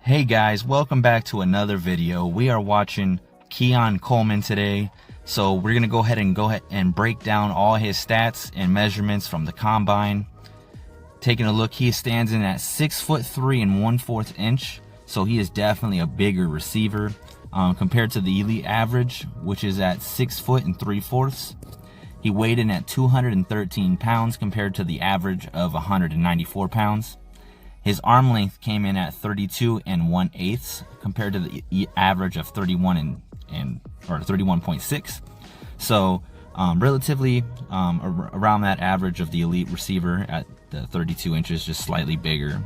Hey guys, welcome back to another video. We are watching Keon Coleman today. So we're gonna go ahead and break down all his stats and measurements from the combine. Taking a look, he stands in at 6'3" and 1/4 inch. So he is definitely a bigger receiver compared to the elite average, which is at 6 foot and 3/4. He weighed in at 213 pounds compared to the average of 194 pounds. His arm length came in at 32 and 1/8 compared to the average of 31.6. So relatively around that average of the elite receiver at the 32 inches, just slightly bigger.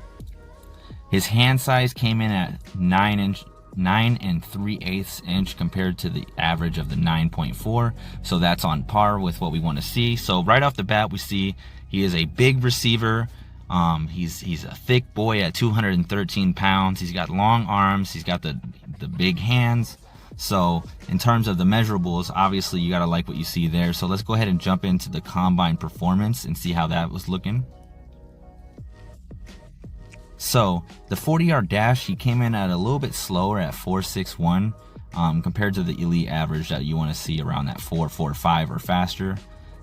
His hand size came in at 9 3/8 inch compared to the average of the 9.4. So that's on par with what we want to see. So right off the bat, we see he is a big receiver. He's a thick boy at 213 pounds. He's got long arms. He's got the big hands. So in terms of the measurables, obviously you got to like what you see there. So let's go ahead and jump into the combine performance and see how that was looking. So the 40-yard dash, he came in at a little bit slower at 4.61 compared to the elite average that you want to see around that 4.45 or faster.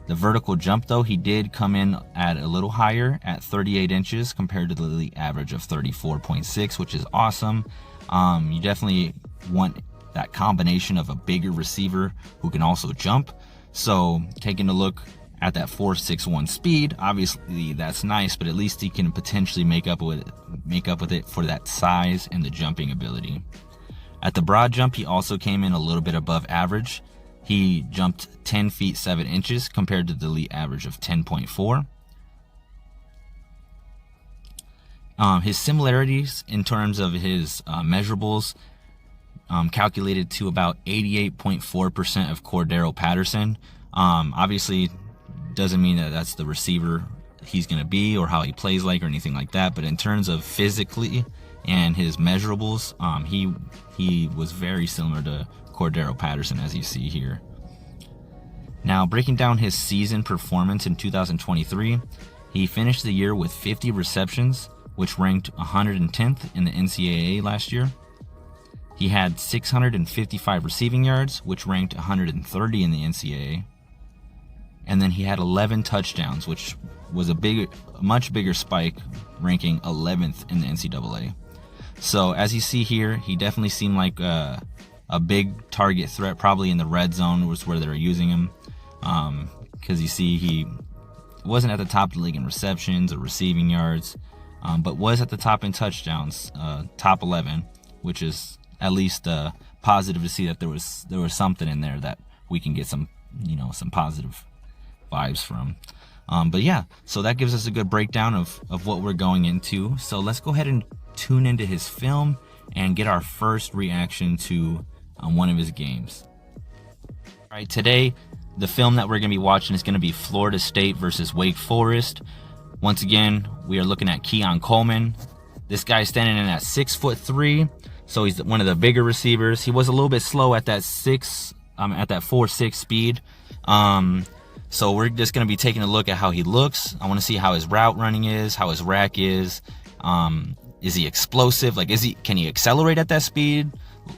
The vertical jump, though, he did come in at a little higher at 38 inches compared to the elite average of 34.6, which is awesome. You definitely want that combination of a bigger receiver who can also jump. So taking a look at that 4.61 speed, obviously that's nice, but at least he can potentially make up with it for that size and the jumping ability. At the broad jump, he also came in a little bit above average. He jumped 10 feet 7 inches compared to the elite average of 10.4. His similarities in terms of his measurables calculated to about 88.4% of Cordero Patterson. Obviously, doesn't mean that that's the receiver he's going to be or how he plays like or anything like that. But in terms of physically and his measurables, he was very similar to Cordero Patterson, as you see here. Now, breaking down his season performance in 2023, he finished the year with 50 receptions, which ranked 110th in the NCAA last year. He had 655 receiving yards, which ranked 130 in the NCAA. And then he had 11 touchdowns, which was a much bigger spike, ranking 11th in the NCAA. So as you see here, he definitely seemed like a big target threat, probably in the red zone was where they were using him, because you see he wasn't at the top of the league in receptions or receiving yards, but was at the top in touchdowns, top 11, which is at least positive to see that there was something in there that we can get some positive vibes from. But yeah, so that gives us a good breakdown of what we're going into. So let's go ahead and tune into his film and get our first reaction to one of his games. All right, today the film that we're going to be watching is going to be Florida State versus Wake Forest. Once again, we are looking at Keon Coleman. This guy's standing in at 6'3", so he's one of the bigger receivers. He was a little bit slow at that 4.6 speed. So we're just going to be taking a look at how he looks. I want to see how his route running is, how his rack is. Is he explosive? Like, can he accelerate at that speed?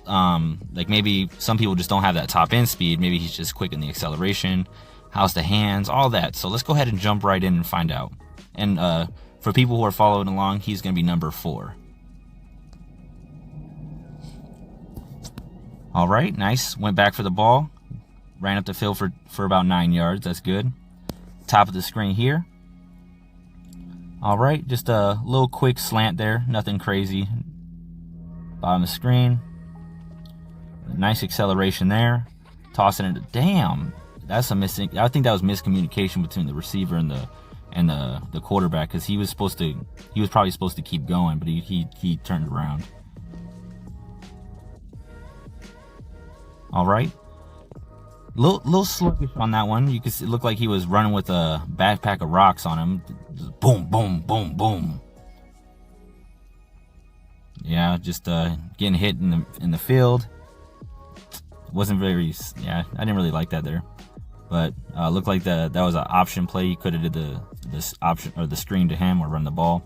Like maybe some people just don't have that top end speed. Maybe he's just quick in the acceleration. How's the hands? All that. So let's go ahead and jump right in and find out. And for people who are following along, he's going to be number 4. All right, nice. Went back for the ball. Ran up the field for about 9 yards. That's good. Top of the screen here. All right, just a little quick slant there. Nothing crazy. Bottom of the screen. Nice acceleration there. Tossing it. Damn, that's a missing. I think that was miscommunication between the receiver and the quarterback, because he was probably supposed to keep going, but he turned around. All right. Little sluggish on that one. You could see, it looked like he was running with a backpack of rocks on him. Just boom, boom, boom, boom. Yeah, just getting hit in the field. Wasn't very. Yeah, I didn't really like that there. But looked like that was an option play. He could have did this option or the screen to him or run the ball.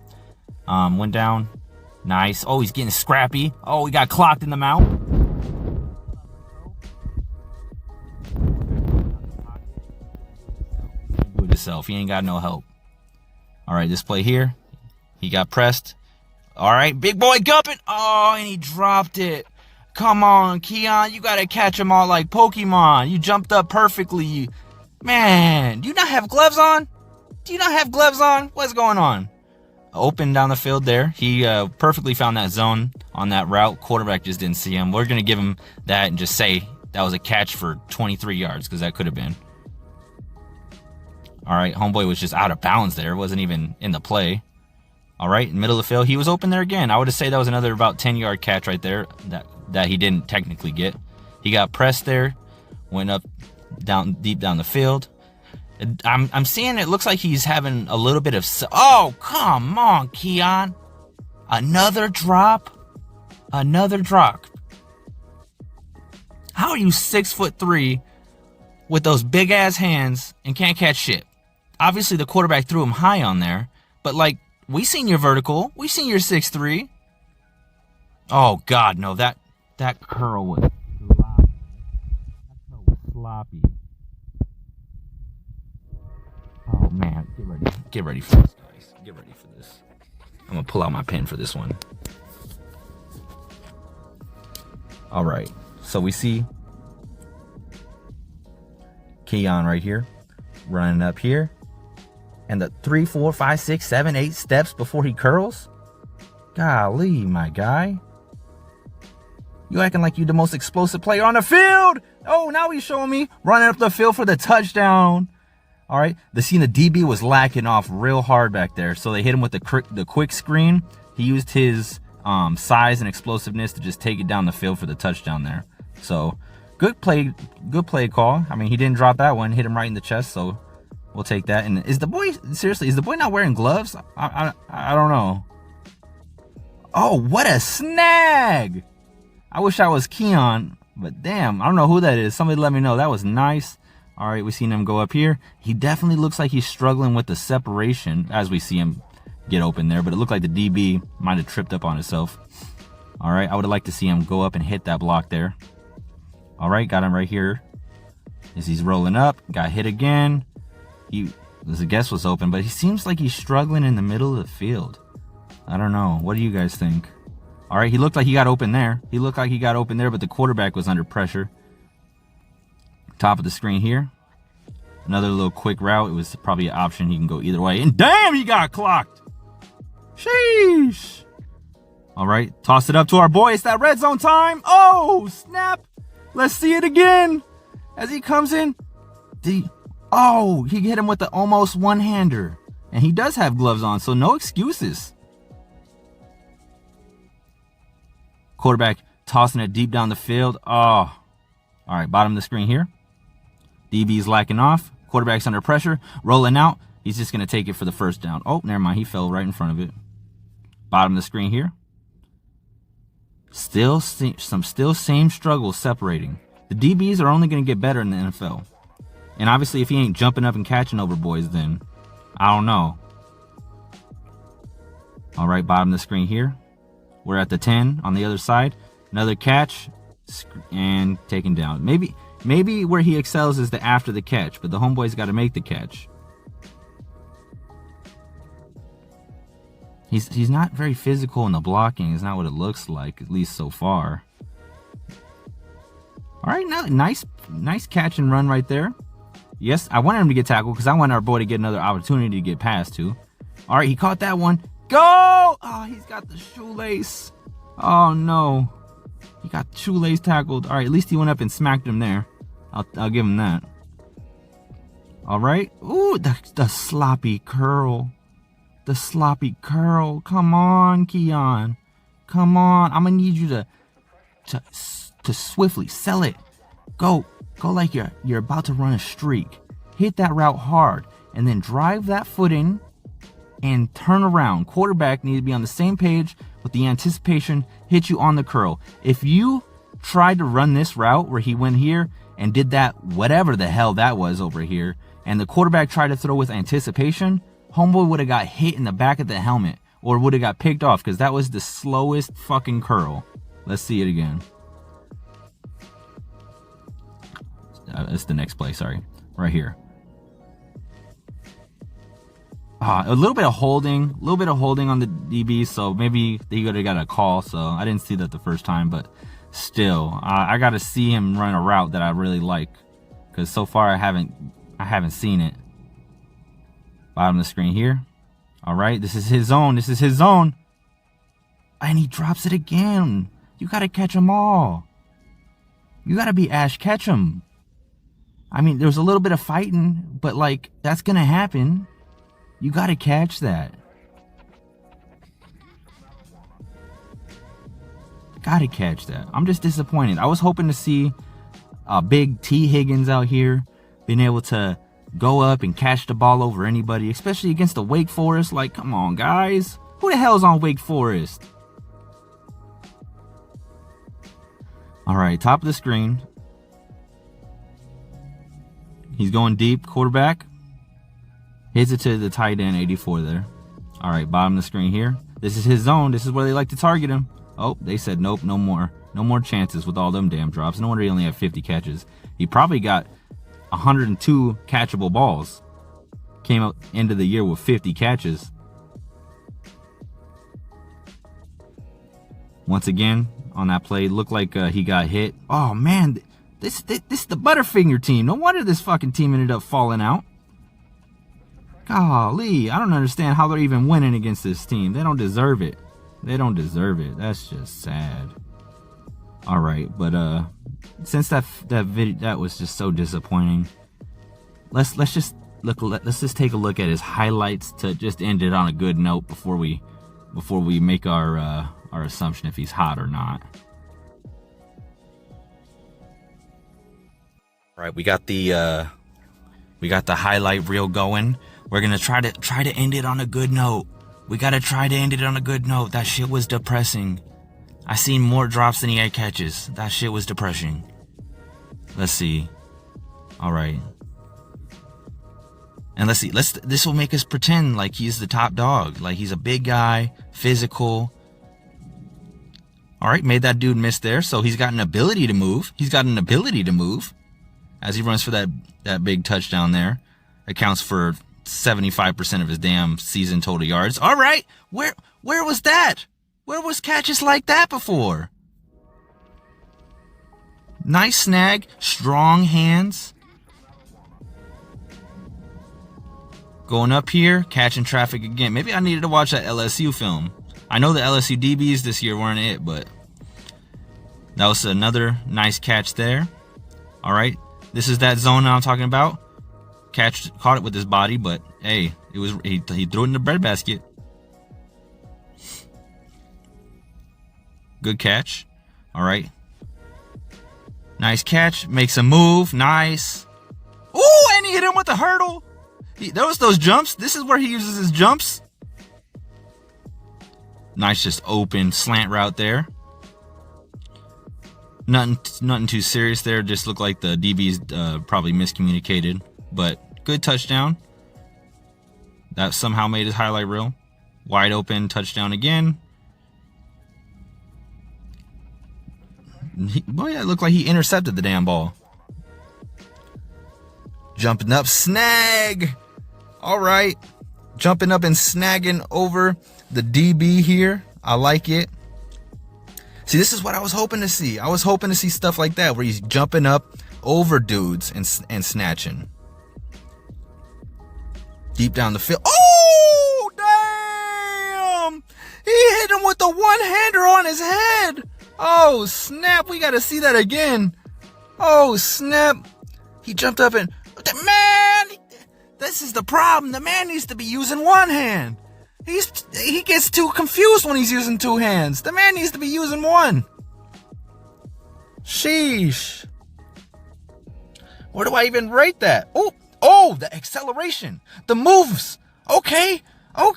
Went down, Nice. Oh, he's getting scrappy. Oh, he got clocked in the mouth. Do it himself. He ain't got no help. All right, this play here. He got pressed. All right, big boy gumping. Oh, and he dropped it. Come on, Keon. You got to catch them all like Pokemon. You jumped up perfectly. Man, do you not have gloves on? Do you not have gloves on? What's going on? Open down the field there. He perfectly found that zone on that route. Quarterback just didn't see him. We're going to give him that and just say that was a catch for 23 yards because that could have been. All right, homeboy was just out of bounds there. Wasn't even in the play. All right, middle of the field. He was open there again. I would have said that was another about 10-yard catch right there that he didn't technically get. He got pressed there, went up deep down the field. I'm seeing it looks like he's having a little bit of... Oh, come on, Keon. Another drop? Another drop. How are you 6'3" with those big-ass hands and can't catch shit? Obviously, the quarterback threw him high on there, but, like, we seen your vertical. We seen your 6'3". Oh, God, no. That curl was sloppy. That curl was sloppy. Oh, man. Get ready. Get ready for this, guys. Get ready for this. I'm going to pull out my pen for this one. All right. So we see Keon right here running up here. And the 3, 4, 5, 6, 7, 8 steps before he curls? Golly, my guy. You acting like you the most explosive player on the field. Oh, now he's showing me running up the field for the touchdown. All right. The DB was lacking off real hard back there. So they hit him with the quick screen. He used his size and explosiveness to just take it down the field for the touchdown there. So good play call. I mean, he didn't drop that one. Hit him right in the chest. So we'll take that. And is the boy not wearing gloves? I don't know. Oh, what a snag. I wish I was Keon, but damn, I don't know who that is. Somebody let me know. That was nice. All right, we seen him go up here. He definitely looks like he's struggling with the separation as we see him get open there, but it looked like the DB might have tripped up on himself. All right, I would have liked to see him go up and hit that block there. All right, got him right here. As he's rolling up, got hit again. The guess was open, but he seems like he's struggling in the middle of the field. I don't know. What do you guys think? All right, he looked like he got open there. But the quarterback was under pressure. Top of the screen here. Another little quick route. It was probably an option. He can go either way. And damn, he got clocked. Sheesh. All right, toss it up to our boy. It's that red zone time. Oh, snap. Let's see it again. As he comes in. He hit him with the almost one-hander. And he does have gloves on, so no excuses. Quarterback tossing it deep down the field. Oh, all right, bottom of the screen here. DB's lacking off. Quarterback's under pressure. Rolling out. He's just going to take it for the first down. Oh, never mind. He fell right in front of it. Bottom of the screen here. Still same struggles separating. The DBs are only going to get better in the NFL. And obviously, if he ain't jumping up and catching over boys, then I don't know. All right, bottom of the screen here. We're at the 10 on the other side. Another catch and taken down. Maybe where he excels is the after the catch, but the homeboy's got to make the catch. He's not very physical in the blocking. It's not what it looks like, at least so far. All right, now nice catch and run right there. Yes, I wanted him to get tackled because I want our boy to get another opportunity to get past to. All right, he caught that one. Go! Oh, he's got the shoelace. Oh, no. He got the shoelace tackled. All right, at least he went up and smacked him there. I'll give him that. All right. Ooh, the sloppy curl. The sloppy curl. Come on, Keon. Come on. I'm going to need you to swiftly sell it. Go like you're about to run a streak. Hit that route hard and then drive that foot in and turn around. Quarterback needs to be on the same page with the anticipation, hit you on the curl. If you tried to run this route where he went here and did that, whatever the hell that was over here, and the quarterback tried to throw with anticipation, homeboy would have got hit in the back of the helmet or would have got picked off, because that was the slowest fucking curl. Let's see it again. It's the next play, sorry. Right here. A little bit of holding on the DB, so maybe they would have got a call. So I didn't see that the first time, but still, I got to see him run a route that I really like, because so far I haven't seen it. Bottom of the screen here. All right, this is his zone. This is his zone, and he drops it again. You got to catch them all. You got to be Ash Ketchum. I mean, there's a little bit of fighting, but like that's gonna happen. You got to catch that. Got to catch that. I'm just disappointed. I was hoping to see a big T. Higgins out here being able to go up and catch the ball over anybody, especially against the Wake Forest. Like, come on, guys. Who the hell's on Wake Forest? All right, top of the screen. He's going deep, quarterback. Hits it to the tight end, 84 there. All right, bottom of the screen here. This is his zone. This is where they like to target him. Oh, they said nope, no more. No more chances with all them damn drops. No wonder he only had 50 catches. He probably got 102 catchable balls. Came out into the year with 50 catches. Once again, on that play, looked like he got hit. Oh, man, this is the Butterfinger team. No wonder this fucking team ended up falling out. Golly, I don't understand how they're even winning against this team. They don't deserve it. They don't deserve it. That's just sad. All right, but since that video that was just so disappointing, let's just take a look at his highlights to just end it on a good note before we make our assumption if he's hot or not. All right, we got the highlight reel going. We're gonna try to end it on a good note. We gotta try to end it on a good note. That shit was depressing. I seen more drops than he had catches. That shit was depressing. Let's see. All right. And let's see. This will make us pretend like he's the top dog. Like he's a big guy, physical. All right, made that dude miss there. So he's got an ability to move. He's got an ability to move as he runs for that big touchdown there. Accounts for 75% of his damn season total yards. All right, where was that? Where was catches like that before? Nice snag, strong hands. Going up here, catching traffic again. Maybe I needed to watch that LSU film. I know the LSU DBs this year weren't it, but that was another nice catch there. All right, this is that zone I'm talking about. Caught it with his body, but hey, he threw it in the breadbasket. Good catch. All right. Nice catch. Makes a move. Nice. Ooh, and he hit him with the hurdle. Those jumps. This is where he uses his jumps. Nice, just open slant route there. Nothing too serious there. Just looked like the DBs probably miscommunicated. But good touchdown. That somehow made his highlight reel. Wide open touchdown again. Boy, it looked like he intercepted the damn ball. Jumping up, snag. All right. Jumping up and snagging over the DB here. I like it. See, this is what I was hoping to see. I was hoping to see stuff like that where he's jumping up over dudes and snatching. Deep down the field. Oh, damn! He hit him with the one-hander on his head. Oh, snap. We got to see that again. Oh, snap. He jumped up and... Man, this is the problem. The man needs to be using one hand. He gets too confused when he's using two hands. The man needs to be using one. Sheesh. Where do I even rate that? Oh, the acceleration, the moves. Okay,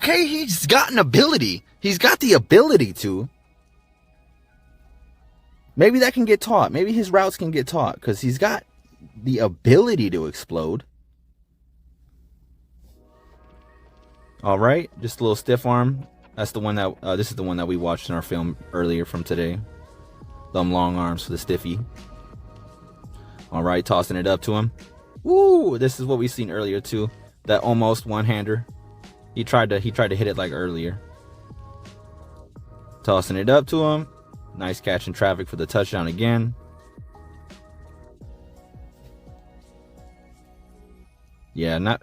he's got an ability. He's got the ability to. Maybe that can get taught. Maybe his routes can get taught because he's got the ability to explode. All right, just a little stiff arm That's the one that this is the one that we watched in our film earlier from today. Them long arms for the stiffy. All right, tossing it up to him. Woo! This is what we seen earlier too. That almost one-hander. He tried to hit it like earlier. Tossing it up to him. Nice catch in traffic for the touchdown again. Yeah, not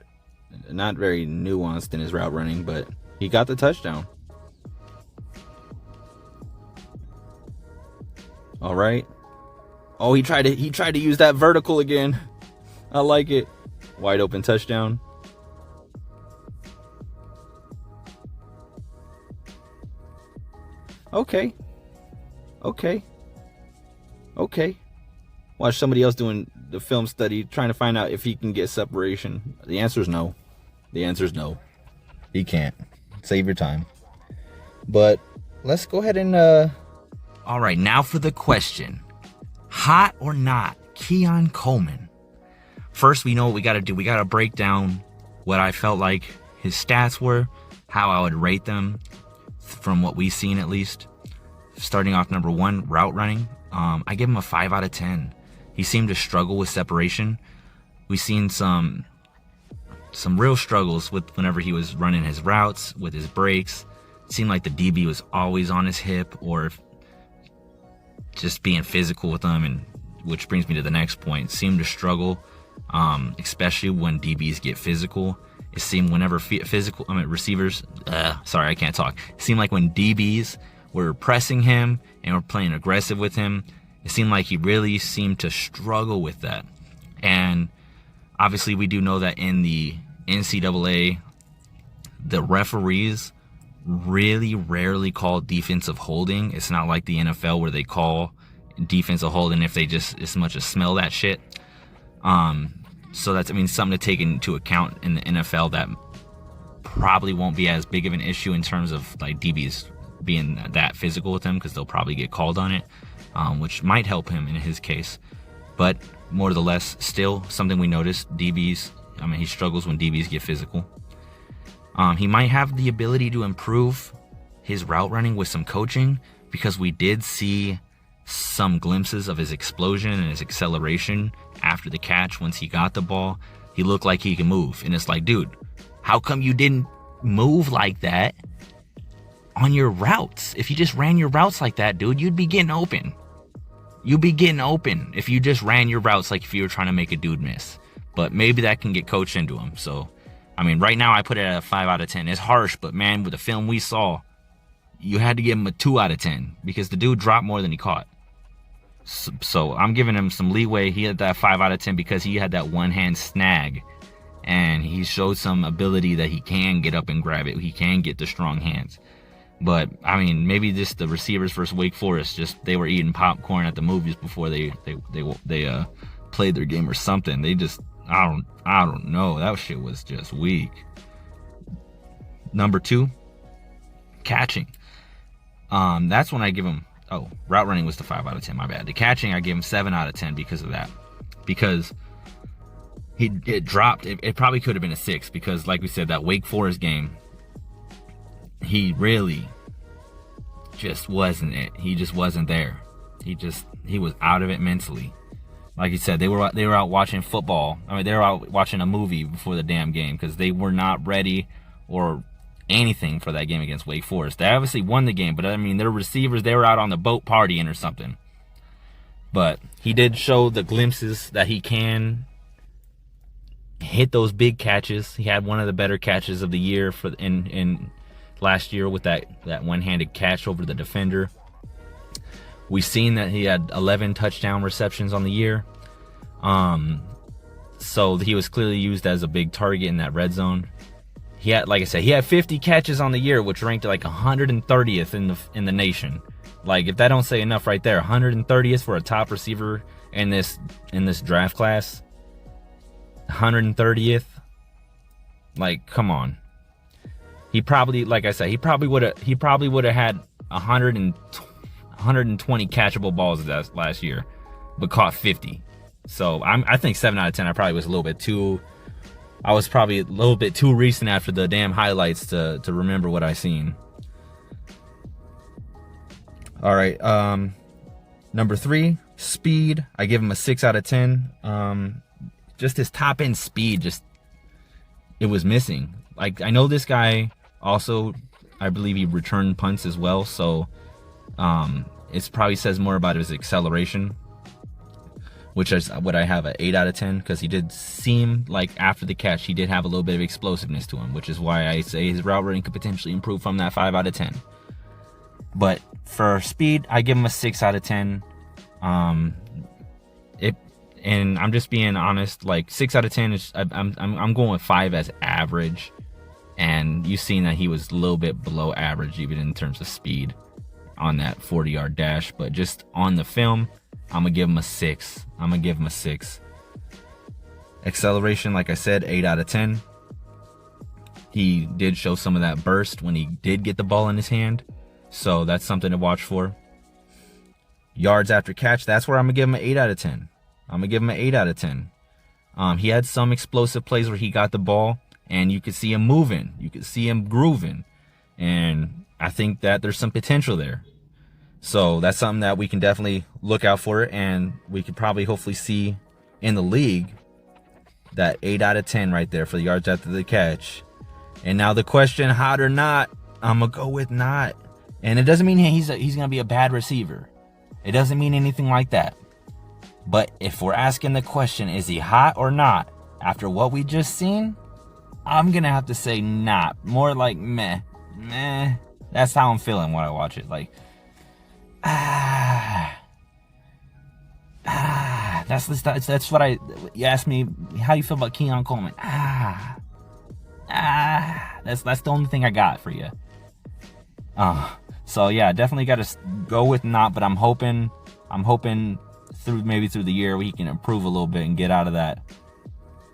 very nuanced in his route running, but he got the touchdown. All right. Oh, he tried to use that vertical again. I like it. Wide open touchdown. Okay. Watch somebody else doing the film study, trying to find out if he can get separation. The answer is no. He can't. Save your time. But let's go ahead and all right, now for the question. Hot or not, Keon Coleman. First, we know what we got to do. We got to break down what I felt like his stats were, how I would rate them from what we've seen at least. Starting off, number one, route running. I give him a 5 out of 10. He seemed to struggle with separation. We've seen some real struggles with whenever he was running his routes, with his breaks. It seemed like the DB was always on his hip or just being physical with him, and which brings me to the next point. Seemed to struggle, especially when DBs get physical. It seemed whenever receivers, sorry, I can't talk. It seemed like when DBs were pressing him and were playing aggressive with him, it seemed like he really seemed to struggle with that. And obviously we do know that in the NCAA, the referees really rarely call defensive holding. It's not like the NFL where they call defensive holding if they just as much as smell that shit. So that's, something to take into account in the NFL that probably won't be as big of an issue in terms of like DBs being that physical with him, because they'll probably get called on it, which might help him in his case. But more or less, still something we noticed. DBs, he struggles when DBs get physical. He might have the ability to improve his route running with some coaching, because we did see some glimpses of his explosion and his acceleration after the catch. Once he got the ball, he looked like he could move. And it's like, dude, how come you didn't move like that on your routes? If you just ran your routes like that, dude, you'd be getting open. You'd be getting open if you just ran your routes like if you were trying to make a dude miss. But maybe that can get coached into him. So, right now I put it at a 5 out of 10. It's harsh, but man, with the film we saw, you had to give him a 2 out of 10 because the dude dropped more than he caught. So I'm giving him some leeway. He had that 5 out of 10 because he had that one-hand snag, and he showed some ability that he can get up and grab it. He can get the strong hands. But maybe just the receivers versus Wake Forest, just they were eating popcorn at the movies before they played their game or something. They just I don't know. That shit was just weak. Number 2, catching. That's when I give him. Oh, route running was the 5 out of 10. My bad. The catching, I give him 7 out of 10 because of that. Because it dropped. It probably could have been a 6 because, like we said, that Wake Forest game, he really just wasn't it. He just wasn't there. He was out of it mentally. Like you said, they were out watching football. They were out watching a movie before the damn game because they were not ready or anything for that game against Wake Forest. They obviously won the game, but their receivers, they were out on the boat partying or something. But he did show the glimpses that he can hit those big catches. He had one of the better catches of the year in last year with that one-handed catch over the defender. We've seen that he had 11 touchdown receptions on the year. So he was clearly used as a big target in that red zone. He had, like I said, he had 50 catches on the year, which ranked like 130th in the nation. Like, if that don't say enough right there, 130th for a top receiver in this draft class. 130th. Like, come on. He probably, like I said, he probably would have had 120 catchable balls last year, but caught 50. So I think 7 out of 10. I was probably a little bit too recent after the damn highlights to remember what I seen. All right. Number 3, speed. I give him a 6 out of 10. Just his top end speed, it was missing. Like, I know this guy also, I believe he returned punts as well. So it probably says more about his acceleration, which is what I have, an 8 out of 10, because he did seem like after the catch he did have a little bit of explosiveness to him, which is why I say his route running could potentially improve from that 5 out of 10. But for speed, I give him a 6 out of 10. And I'm just being honest, like 6 out of 10 is, I'm going with 5 as average, and you've seen that he was a little bit below average even in terms of speed on that 40-yard dash. But just on the film, I'm gonna give him a 6. Acceleration, like I said, 8 out of 10. He did show some of that burst when he did get the ball in his hand, so that's something to watch for. Yards after catch, that's where I'm gonna give him an 8 out of 10. He had some explosive plays where he got the ball and you could see him moving, you could see him grooving, and I think that there's some potential there. So that's something that we can definitely look out for, and we could probably hopefully see in the league that 8 out of 10 right there for the yards after the catch. And now the question, hot or not, I'm gonna go with not. And it doesn't mean he's gonna be a bad receiver. It doesn't mean anything like that. But if we're asking the question, is he hot or not, after what we just seen, I'm gonna have to say not. More like meh. That's how I'm feeling when I watch it. Like, that's what you asked me, how you feel about Keon Coleman. That's the only thing I got for you. So yeah, definitely got to go with not, but I'm hoping through the year he can improve a little bit and get out of that.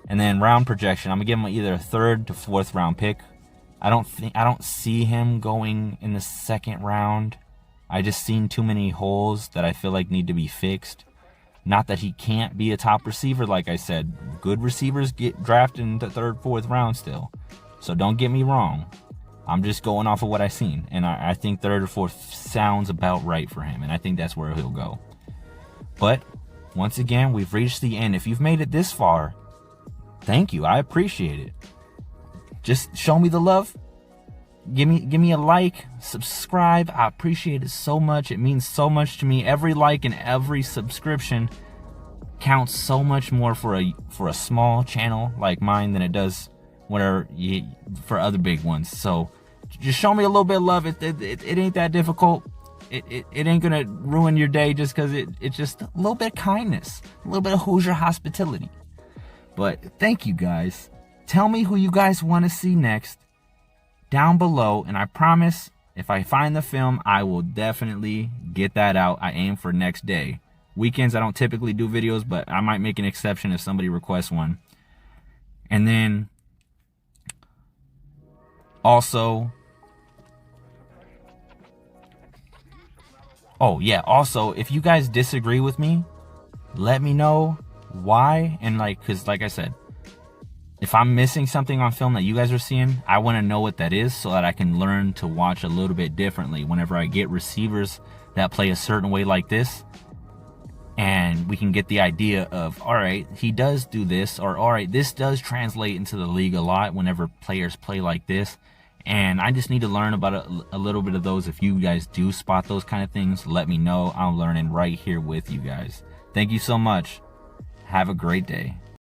And then round projection, I'm gonna give him either a 3rd to 4th round pick. I don't see him going in the 2nd round. I just seen too many holes that I feel like need to be fixed. Not that he can't be a top receiver, like I said. Good receivers get drafted in the 3rd, 4th round still. So don't get me wrong. I'm just going off of what I've seen. And I think 3rd or 4th sounds about right for him. And I think that's where he'll go. But once again, we've reached the end. If you've made it this far, thank you. I appreciate it. Just show me the love. Give me a like, subscribe. I appreciate it so much. It means so much to me. Every like and every subscription counts so much more for a small channel like mine than it does for other big ones. So just show me a little bit of love. It ain't that difficult. It ain't gonna ruin your day just because it's just a little bit of kindness, a little bit of Hoosier hospitality. But thank you guys. Tell me who you guys want to see next down below, and I promise if I find the film, I will definitely get that out. I aim for next day. Weekends I don't typically do videos, but I might make an exception if somebody requests one. And then also, if you guys disagree with me, let me know why. And because like I said, if I'm missing something on film that you guys are seeing, I want to know what that is so that I can learn to watch a little bit differently whenever I get receivers that play a certain way like this. And we can get the idea of, all right, he does do this, or all right, this does translate into the league a lot whenever players play like this. And I just need to learn about a little bit of those. If you guys do spot those kind of things, let me know. I'm learning right here with you guys. Thank you so much. Have a great day.